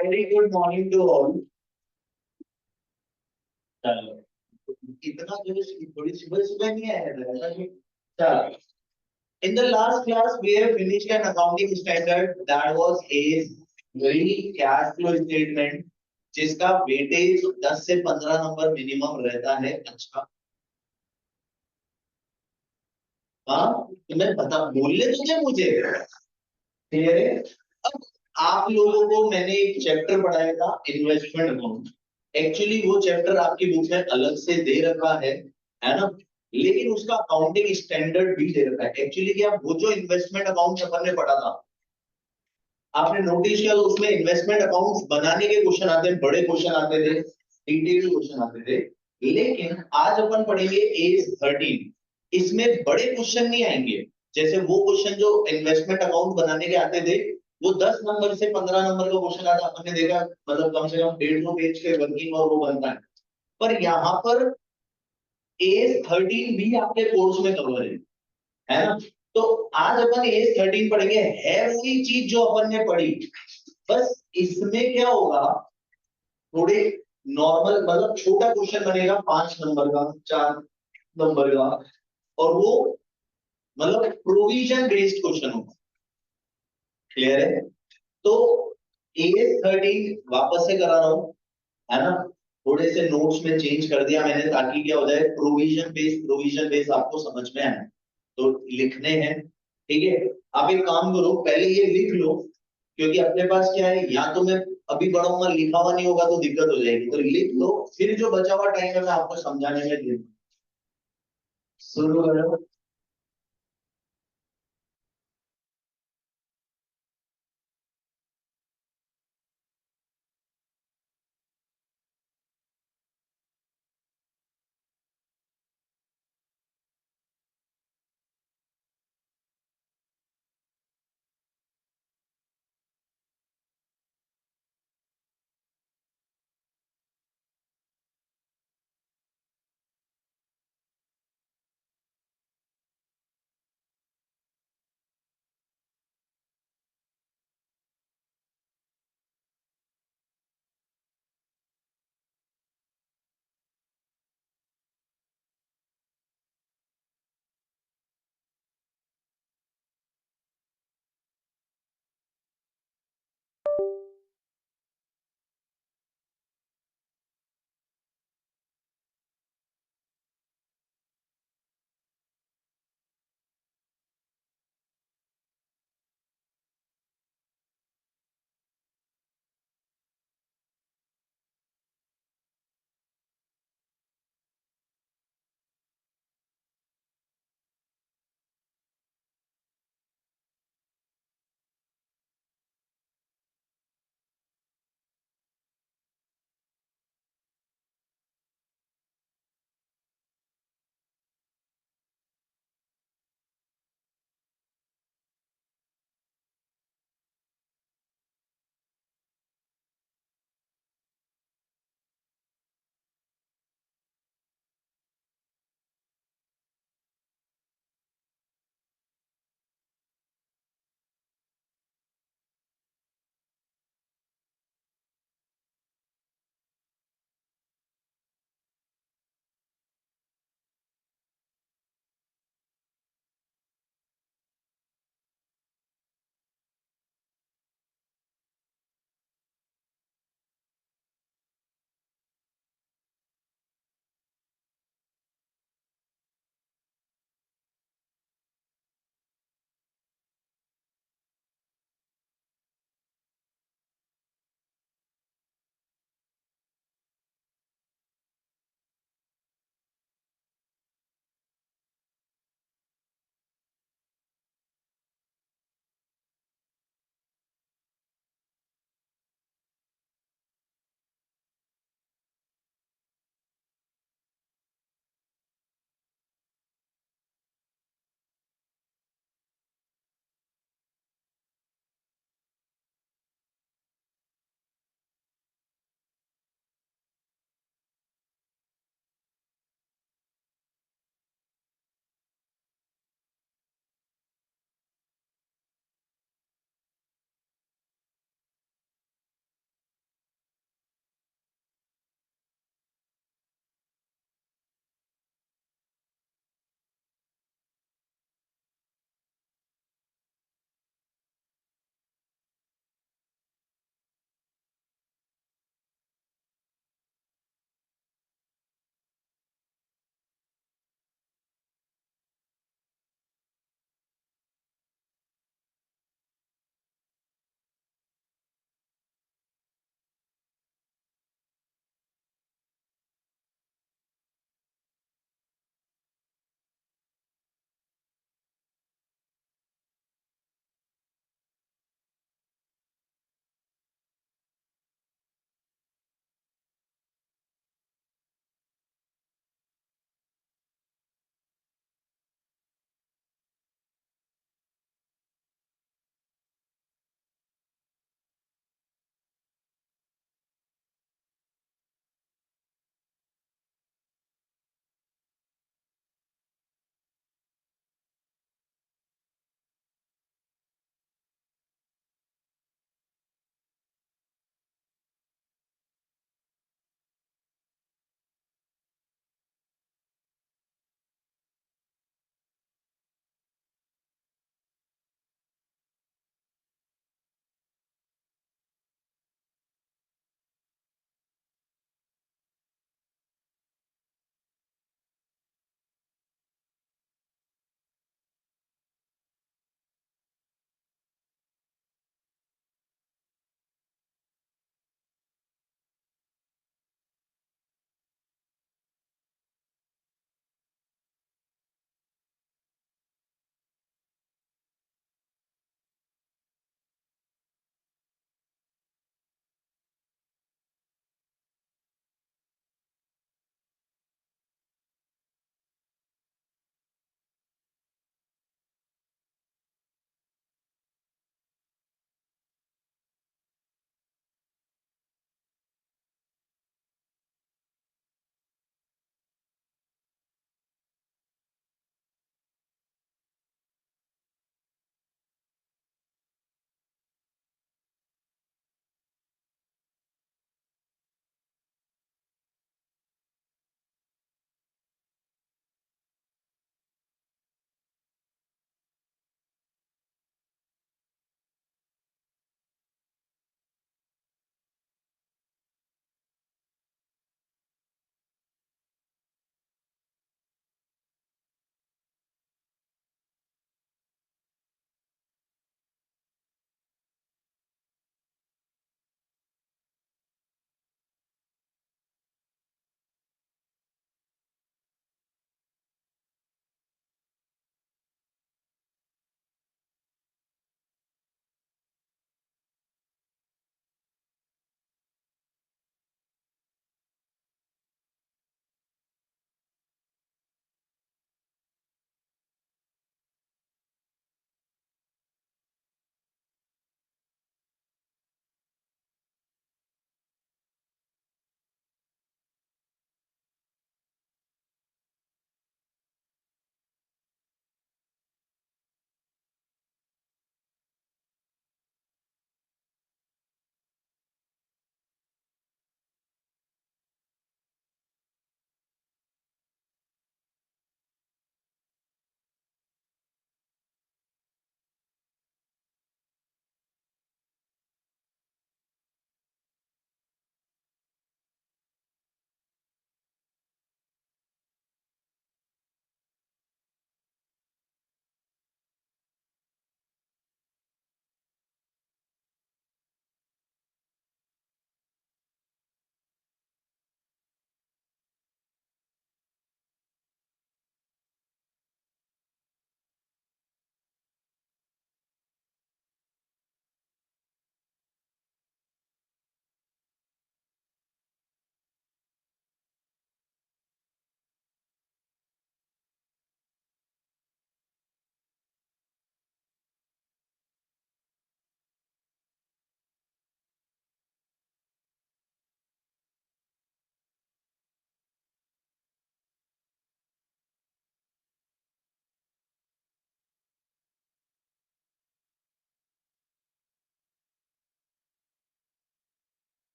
Very good morning to all. चलो, इतना जो थोड़ी सुबह सुबह नहीं आया था ऐसा नहीं। चलो, in the last class we have finished an accounting standard that was a very cash flow statement जिसका वेटेज 10 से 15 नंबर मिनिमम रहता है। अच्छा, हाँ, तुम्हें पता बोलने तो क्या मुझे क्लियर है। अब आप लोगों को मैंने एक चैप्टर पढ़ाया था इन्वेस्टमेंट अकाउंट। एक्चुअली वो चैप्टर आपकी बुक में अलग से दे रखा है ना, लेकिन उसका अकाउंटिंग स्टैंडर्ड भी दे रखा है। एक्चुअली क्या, वो जो इन्वेस्टमेंट अकाउंट अपन ने पढ़ा था, आपने नोटिस किया, उसमें इन्वेस्टमेंट अकाउंट बनाने के क्वेश्चन आते हैं, बड़े क्वेश्चन आते थे, डिटेल्ड क्वेश्चन आते थे। लेकिन आज अपन पढ़ेंगे एज 13। इसमें बड़े क्वेश्चन नहीं आएंगे, जैसे वो क्वेश्चन जो इन्वेस्टमेंट अकाउंट बनाने के आते थे, वो 10 नंबर से 15 नंबर का क्वेश्चन आता, अपन ने देखा, मतलब कम से कम 150 पेज के वर्किंग और वो बनता है। पर यहाँ पर एज 13 भी आपके कोर्स में कवर है ना। तो आज अपन एज 13 पढ़ेंगे, है वही चीज जो अपन ने पढ़ी, बस इसमें क्या होगा, थोड़े नॉर्मल, मतलब छोटा क्वेश्चन बनेगा, 5 नंबर का, 4 नंबर का, और वो मतलब प्रोविजन बेस्ड क्वेश्चन होगा। क्लियर है। तो एज 13 वापस से करा रहा हूं, है ना। थोड़े से नोट्स में चेंज कर दिया मैंने, ताकि क्या हो जाए, प्रोविजन बेस आपको समझ में आए। तो लिखने हैं, ठीक है। आप एक काम करो, पहले ये लिख लो, क्योंकि अपने पास क्या है, या तो मैं अभी पढ़ाऊंगा, लिखा हुआ नहीं होगा तो दिक्कत हो जाएगी, तो लिख लो, फिर जो बचा हुआ टाइम है मैं आपको समझाने में दूंगा। शुरू करो।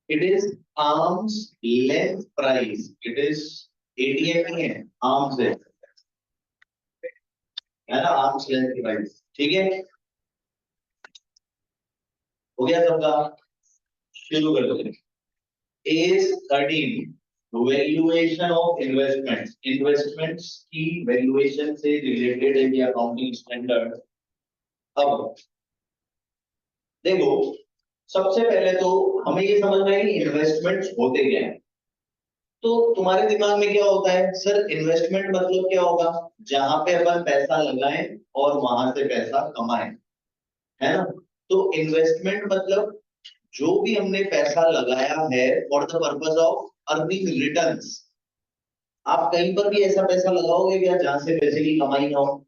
It is arms length price, it is ATM नहीं है, आर्म्स है ना, आर्म्स लेंथ प्राइस। ठीक है, हो गया सबका, शुरू कर दो। is 13 valuation of investments, investments की वैल्यूएशन से रिलेटेड है ये अकाउंटिंग स्टैंडर्ड। अब देखो, सबसे पहले तो हमें ये समझना है कि इन्वेस्टमेंट्स होते क्या हैं। तो तुम्हारे दिमाग में क्या होता है, सर इन्वेस्टमेंट मतलब क्या होगा, जहां पे अपन पैसा लगाएं और वहां से पैसा कमाएं, है ना। तो इन्वेस्टमेंट मतलब जो भी हमने पैसा लगाया है for the purpose of earning returns. आप कहीं पर भी ऐसा पैसा लगाओगे क्या जहां से पैसे की कमाई ना हो?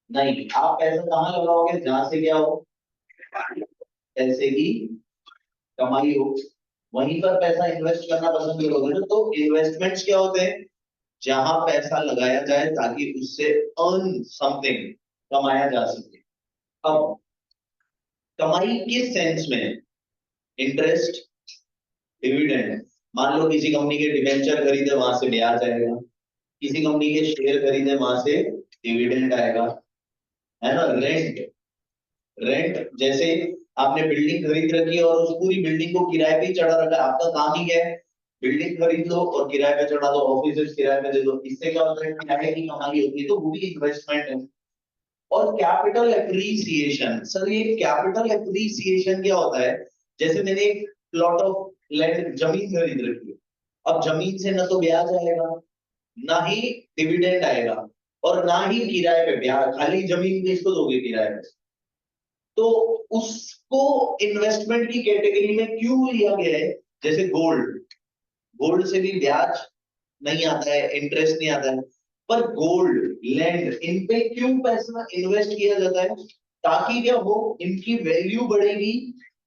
नहीं, आप पैसा कहाँ लगाओगे जहां से क्या हो, पैसे की कमाई हो, वहीं पर पैसा इन्वेस्ट करना पसंद करोगे ना। तो इन्वेस्टमेंट्स क्या होते हैं, जहां पैसा लगाया जाए ताकि उससे अर्न समथिंग, कमाया जा सके। अब कमाई किस सेंस में, इंटरेस्ट, डिविडेंड। मान लो किसी कंपनी के डिबेंचर खरीदे, वहां से ब्याज आएगा, किसी कंपनी के शेयर खरीदे, वहां से डिविडेंड आएगा, है ना। रेंट, रेंट जैसे आपने बिल्डिंग खरीद रखी है और उस पूरी बिल्डिंग को किराए पे ही चढ़ा रखा है, आपका काम ही क्या है, बिल्डिंग खरीद लो और किराए पे चढ़ा दो, ऑफिस किराए पे दे दो, इससे क्या होता है, किराए की कमाई होती है, तो वो भी इन्वेस्टमेंट है। और कैपिटल एप्रिसिएशन, सर ये कैपिटल एप्रिसिएशन क्या होता है, जैसे मैंने एक प्लॉट ऑफ लैंड, जमीन खरीद रखी है, अब जमीन से ना तो ब्याज आएगा, ना ही डिविडेंड आएगा, और ना ही किराए पे ब्याज, खाली जमीन किसको दोगे किराए पे। तो उसको इन्वेस्टमेंट की कैटेगरी में क्यों लिया गया है, जैसे गोल्ड, गोल्ड से भी ब्याज नहीं आता है, इंटरेस्ट नहीं आता है, पर गोल्ड, लैंड, इन पे क्यों पैसा इन्वेस्ट किया जाता है, ताकि क्या हो, इनकी वैल्यू बढ़ेगी,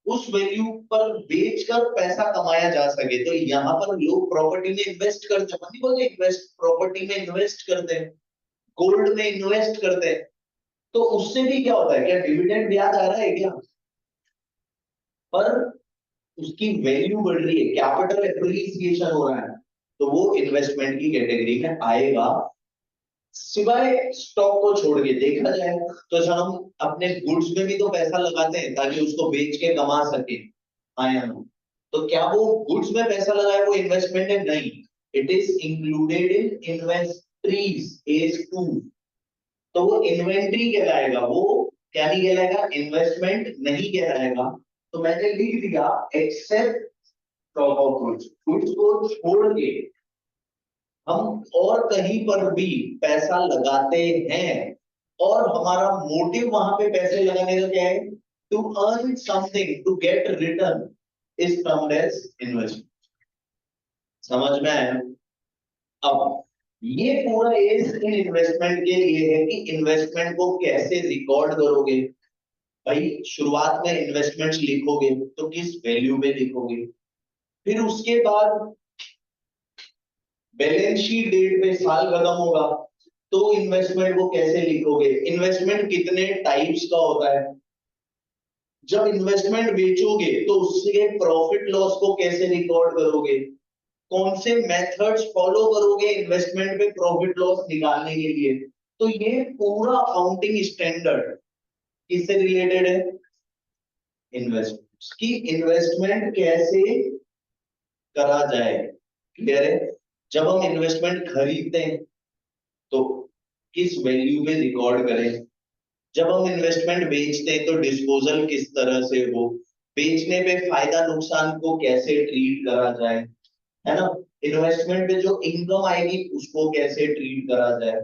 उस वैल्यू पर बेचकर पैसा कमाया जा सके। तो यहाँ पर लोग प्रॉपर्टी में इन्वेस्ट करते हैं, नहीं बोलते इन्वेस्ट, प्रॉपर्टी में इन्वेस्ट करते हैं, गोल्ड में इन्वेस्ट करते हैं। तो उससे भी क्या होता है, क्या डिविडेंड ब्याज आ रहा है क्या, पर उसकी वैल्यू बढ़ रही है, कैपिटल एप्रिसिएशन हो रहा है, तो वो इन्वेस्टमेंट की कैटेगरी में आएगा। सिवाय स्टॉक को छोड़ के देखा जाए तो सर हम अपने गुड्स में भी तो पैसा लगाते हैं ताकि उसको बेच के कमा सके, हाँ या नो। तो क्या वो गुड्स में पैसा लगाए वो इन्वेस्टमेंट है? नहीं, it is included in inventories AS two. तो वो इन्वेंट्री कहलाएगा, वो क्या नहीं कहलाएगा, इन्वेस्टमेंट नहीं कहलाएगा। तो मैंने लिख दिया except stock of goods, goods को छोड़ के हम और कहीं पर भी पैसा लगाते हैं और हमारा मोटिव वहां पे पैसे लगाने का क्या है, to earn something, to get return, is termed as investment. समझ में आया? अब ये पूरा एज इन इन्वेस्टमेंट के लिए है कि इन्वेस्टमेंट को कैसे रिकॉर्ड करोगे। भाई शुरुआत में इन्वेस्टमेंट्स लिखोगे तो किस वैल्यू में लिखोगे, फिर उसके बाद बैलेंस शीट डेट पे साल खत्म होगा तो इन्वेस्टमेंट को कैसे लिखोगे, इन्वेस्टमेंट कितने टाइप्स का होता है, जब इन्वेस्टमेंट बेचोगे तो उसके प्रॉफिट लॉस को कैसे रिकॉर्ड करोगे, कौन से मेथड्स फॉलो करोगे इन्वेस्टमेंट पे प्रॉफिट लॉस निकालने के लिए। तो ये पूरा अकाउंटिंग स्टैंडर्ड किससे रिलेटेड है, इन्वेस्टमेंट की, इन्वेस्टमेंट कैसे करा जाए, क्लियर है। जब हम इन्वेस्टमेंट खरीदते हैं तो किस वैल्यू में रिकॉर्ड करें, जब हम इन्वेस्टमेंट बेचते हैं तो डिस्पोजल किस तरह से हो, बेचने पे फायदा नुकसान को कैसे ट्रीट करा जाए, है ना। इन्वेस्टमेंट पे जो इनकम आएगी उसको कैसे ट्रीट करा जाए,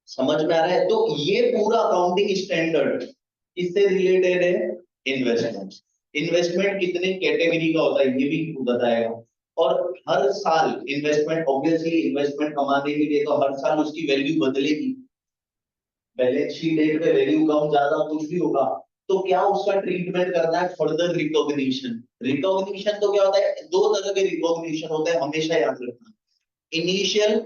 समझ में आ रहा है। तो ये पूरा अकाउंटिंग स्टैंडर्ड किससे रिलेटेड है, इन्वेस्टमेंट। इन्वेस्टमेंट कितने कैटेगरी का होता है ये भी बताएगा, और हर साल इन्वेस्टमेंट, ऑब्वियसली इन्वेस्टमेंट कमाने के लिए तो हर साल उसकी वैल्यू बदलेगी, बैलेंस शीट डेट पे वैल्यू कम ज्यादा कुछ भी होगा, तो क्या उसका ट्रीटमेंट करना है, फर्दर रिकॉग्निशन। रिकॉग्निशन तो क्या होता है, दो तरह के रिकॉग्निशन होते हैं, हमेशा याद रखना, इनिशियल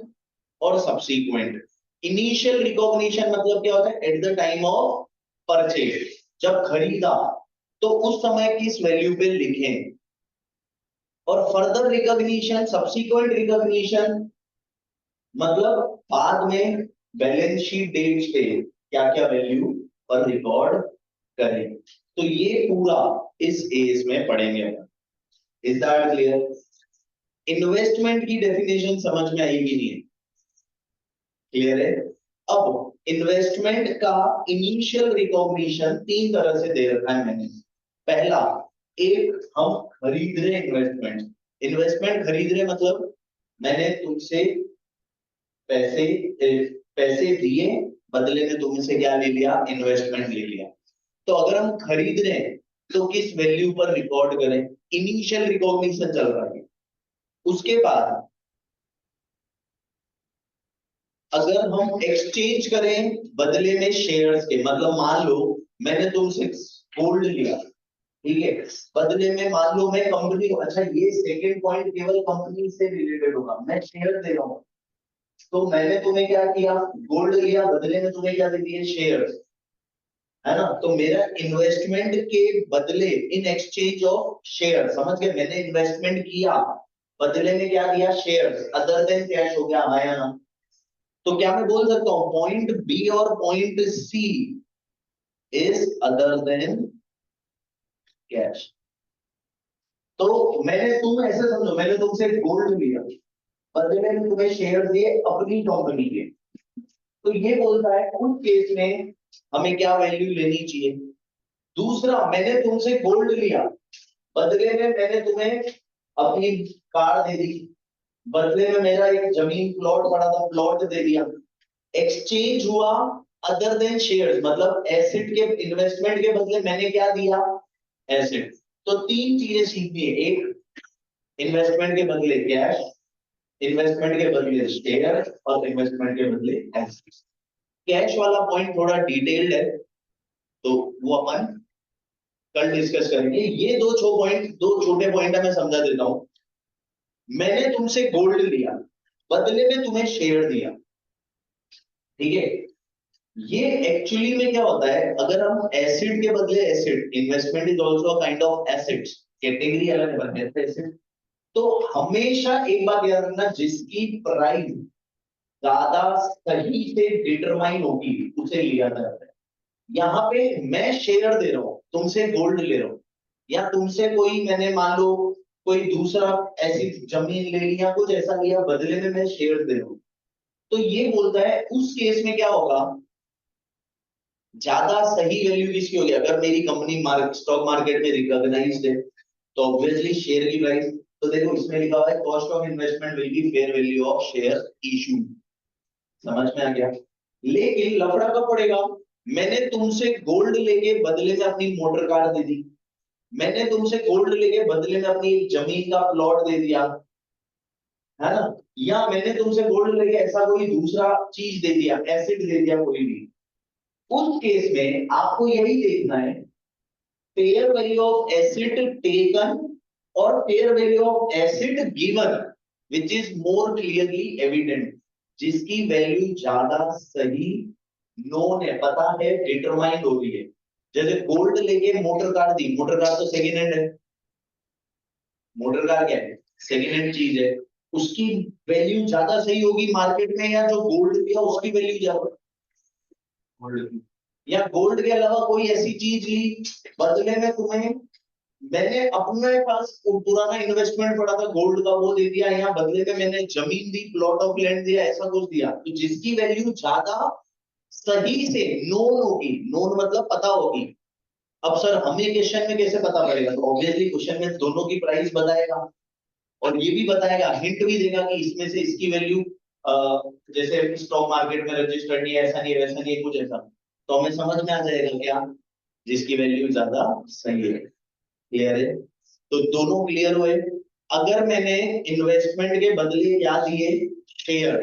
और सब्सीक्वेंट। इनिशियल रिकॉग्निशन मतलब क्या होता है, at the time of purchase, जब खरीदा तो उस समय किस वैल्यू पे लिखें, और फर्दर रिकॉग्निशन, सब्सिक्वेंट रिकॉग्निशन मतलब बाद में बैलेंस शीट डेट्स पे क्या क्या वैल्यू पर रिकॉर्ड करें। तो ये पूरा इस एज में पढ़ेंगे अपन। Is that clear? इन्वेस्टमेंट की डेफिनेशन समझ में आएगी नहीं? क्लियर है? अब इन्वेस्टमेंट का इनिशियल रिकॉग्निशन तीन तरह से दे रखा है मैंने। पहला, एक हम खरीद रहे इन्वेस्टमेंट। इन्वेस्टमेंट खरीद रहे मतलब मैंने तुमसे पैसे पैसे दिए, बदले में तुमसे से क्या ले लिया? इन्वेस्टमेंट ले लिया। तो अगर हम खरीद रहे हैं तो किस वैल्यू पर रिकॉर्ड करें? इनिशियल रिकॉग्निशन चल रहा है। उसके बाद अगर हम एक्सचेंज करें बदले में शेयर्स के, मतलब मान लो मैंने तुमसे गोल्ड लिया, ठीक है, बदले में मान लो मैं कंपनी, अच्छा ये सेकंड पॉइंट केवल कंपनी से रिलेटेड होगा, मैं शेयर दे रहा हूं। तो मैंने तुम्हें क्या किया? गोल्ड लिया, बदले में तुम्हें क्या दे दिए? शेयर, है ना? तो मेरा इन्वेस्टमेंट के बदले, इन एक्सचेंज ऑफ शेयर, समझ गए? मैंने इन्वेस्टमेंट किया, बदले में क्या दिया? शेयर, अदर देन कैश हो गया, हाँ या ना? तो क्या मैं बोल सकता हूं पॉइंट बी और point C is other than cash? तो मैंने, तुम ऐसे समझो, मैंने तुमसे गोल्ड लिया, बदले में तुम्हें शेयर दिए अपनी कंपनी के। तो ये बोलता है उस केस में हमें क्या वैल्यू लेनी चाहिए? दूसरा, मैंने तुमसे गोल्ड लिया, बदले में मैंने तुम्हें अपनी कार दे दी, बदले में मेरा एक जमीन प्लॉट पड़ा था, प्लॉट दे दिया। एक्सचेंज हुआ अदर देन शेयर्स, मतलब एसेट के, इन्वेस्टमेंट के बदले मैंने क्या दिया? एसेट। तो तीन चीजें सीखनी है। एक, इन्वेस्टमेंट के बदले कैश, इन्वेस्टमेंट के बदले शेयर, और इन्वेस्टमेंट के बदले एसेट। कैश वाला पॉइंट थोड़ा डिटेल्ड है, तो वो अपन कल डिस्कस करेंगे। ये दो छोटे पॉइंट मैं समझा देता हूं। मैंने तुमसे गोल्ड लिया, बदले में तुम्हें शेयर दिया, ठीक है? ये एक्चुअली में क्या होता है, अगर हम एसिड के बदले acid, investment is also kind of acids, category अलग बन जाते हैं एसिड। तो हमेशा एक बात याद रखना, जिसकी प्राइस ज्यादा सही से डिटरमाइन होगी उसे लिया जाता है। यहाँ पे मैं शेयर दे रहा हूं, तुमसे गोल्ड ले रहा हूं, या तुमसे कोई, मैंने मान लो कोई दूसरा ऐसी जमीन ले लिया, कुछ ऐसा लिया, बदले में मैं शेयर दे रहा हूं। तो ये बोलता है उस केस में क्या होगा, ज्यादा सही वैल्यू किसकी होगी? अगर मेरी कंपनी स्टॉक मार्केट में रिकॉग्नाइज्ड है तो ऑब्वियसली शेयर की प्राइस, तो देखो इसमें लिखा हुआ है cost of investment will be fair value of share issue. समझ में आ गया? लेकिन लफड़ा कब पड़ेगा? मैंने तुमसे गोल्ड लेके बदले में अपनी मोटर कार दे दी, मैंने तुमसे गोल्ड लेके बदले में अपनी जमीन का प्लॉट दे दिया, है ना? या मैंने तुमसे गोल्ड लेके ऐसा कोई दूसरा चीज दे दिया, एसिड दे दिया कोई भी। उस केस में आपको यही देखना है, fair value of asset taken और fair value of asset given which is more clearly evident, जिसकी वैल्यू ज्यादा सही नोन है, पता है, डिटरमाइंड हो रही है। जैसे गोल्ड लेके मोटर कार दी, मोटर कार तो सेकेंड हैंड है, मोटर कार क्या है? सेकेंड हैंड चीज है, उसकी वैल्यू ज्यादा सही होगी मार्केट में, या जो गोल्ड दिया उसकी वैल्यू ज्यादा? गोल्ड की। या गोल्ड के अलावा कोई ऐसी चीज ली, बदले में तुम्हें, मैंने अपने पास पुराना इन्वेस्टमेंट पड़ा था गोल्ड का, वो दे दिया, या बदले में मैंने जमीन दी, प्लॉट ऑफ लैंड दिया, ऐसा कुछ दिया, तो जिसकी वैल्यू ज्यादा सही से नोन होगी, नोन मतलब पता होगी। अब सर हमें क्वेश्चन में कैसे पता पड़ेगा? तो ऑब्वियसली क्वेश्चन में दोनों की प्राइस बताएगा, और ये भी बताएगा, हिंट भी देगा कि इसमें से इसकी वैल्यू, जैसे स्टॉक मार्केट में रजिस्टर्ड नहीं है, ऐसा नहीं है, वैसा नहीं है, कुछ ऐसा, तो हमें समझ में आ जाएगा क्या, जिसकी वैल्यू ज्यादा सही है। क्लियर है? तो दोनों क्लियर हुए। अगर मैंने इन्वेस्टमेंट के बदले क्या दिए? शेयर,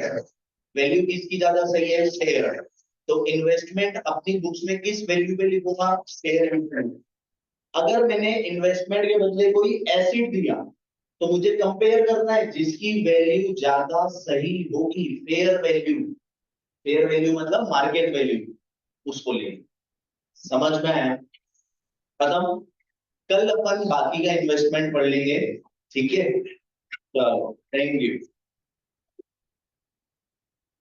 वैल्यू किसकी ज्यादा सही है? शेयर। तो इन्वेस्टमेंट अपनी बुक्स में किस वैल्यू पे लिखूंगा? शेयर। अगर मैंने इन्वेस्टमेंट के बदले कोई एसिड दिया, तो मुझे कंपेयर करना है जिसकी वैल्यू ज्यादा सही होगी, फेयर वैल्यू। फेयर वैल्यू मतलब मार्केट वैल्यू, उसको ले। समझ में आया? खत्म। कल अपन बाकी का इन्वेस्टमेंट पढ़ लेंगे, ठीक है, चलो थैंक यू।